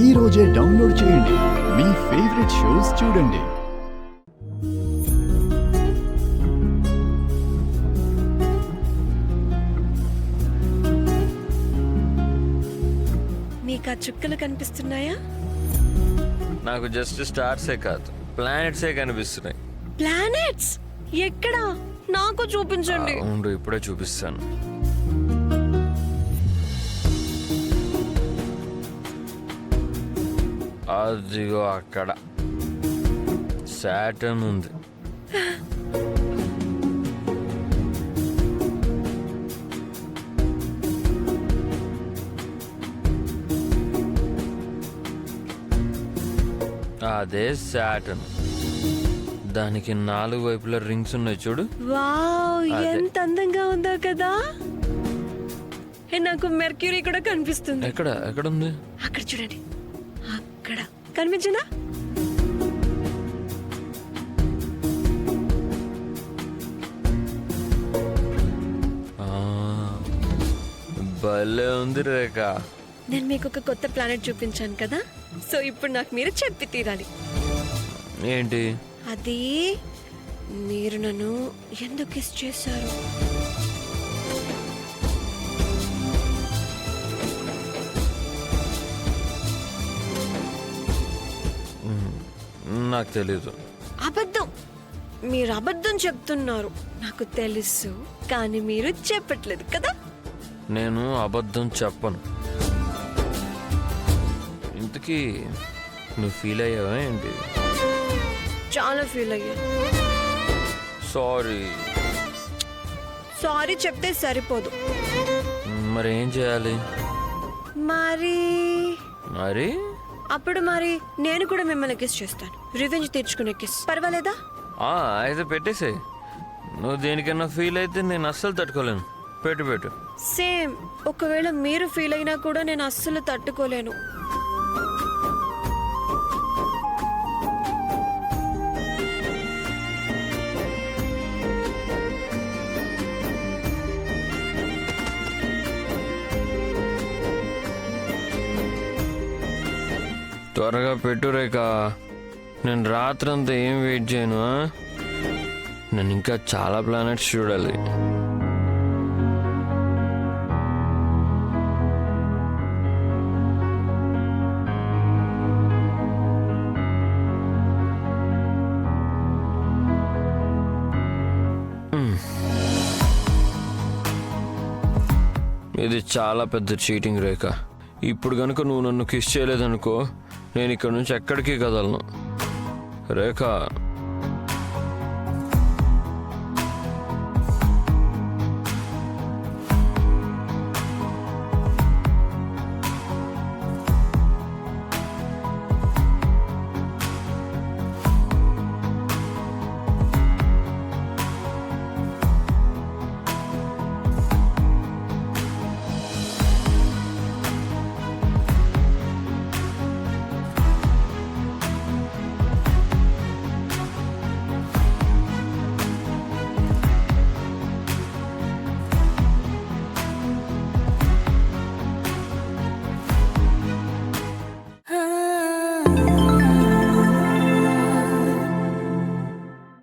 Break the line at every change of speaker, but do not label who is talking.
ఈ రోజే డౌన్లోడ్ చేయండి. మీ ఫేవరెట్ షోస్ చూడండి.
మీకు ఆ చుక్కలు కనిపిస్తున్నాయా?
నాకు జస్ట్ స్టార్సే కాదు, ప్లానెట్సే కనిపిస్తున్నాయి.
ప్లానెట్స్ ఎక్కడా? నాకు చూపించండి.
ఉండు, ఇప్పుడే చూపిస్తాను. అదిగో అక్కడ సాటర్న్ ఉంది. అదే సాటర్న్. దానికి 4 వైపుల రింగ్స్ ఉన్నాయి చూడు.
వావ్, ఎంత అందంగా ఉందో కదా. నాకు మెర్క్యూరీ కూడా కనిపిస్తుంది.
ఎక్కడ ఎక్కడ ఉంది?
అక్కడ చూడండి, అక్కడ కనిపించిందా?
భలే ఉంది రేఖ.
నేను మీకు ఒక కొత్త ప్లానెట్ చూపించాను కదా, సో ఇప్పుడు నాకు మీరు చెప్పి తీరాలి.
ఏంటి
అది? మీరు నన్ను ఎందుకు కిస్ చేశారు?
నాకు తెలీదు.
అబద్ధం. మీరు అబద్ధం చెప్తున్నారు, నాకు తెలుసు, కానీ మీరు చెప్పట్లేదు కదా.
నేను అబద్ధం చెప్పను. ఇంతకీ నువ్వు ఫీల్ అయ్యావా ఏంటి?
చాలా ఫీల్ అయ్యాను.
సారీ.
సారీ చెప్తే సరిపోదు.
మరి ఏం చేయాలి?
మరి
మరి
అప్పుడు నేను కూడా మిమ్మల్ని కిస్ చేస్తాను. రివెంజ్ తీర్చుకునే కిస్. పర్వాలేదా?
అయితే పెట్టేసాయి. నువ్వు దేనికన్నా ఫీల్ అయితే నేను అస్సలు తట్టుకోలేను. పెట్టు.
సేమ్. ఒకవేళ మీరు ఫీల్ అయినా కూడా నేను అస్సలు తట్టుకోలేను.
త్వరగా పెట్టు రేఖ. నేను రాత్రంతా ఏం వెయిట్ చేయను. నేను ఇంకా చాలా ప్లానెట్స్ చూడాలి. ఇది చాలా పెద్ద చీటింగ్ రేఖ. ఇప్పుడు కనుక నువ్వు నన్ను కిస్ చేయలేదనుకో, నేను ఇక్కడ నుంచి ఎక్కడికి కదలను. రేఖ,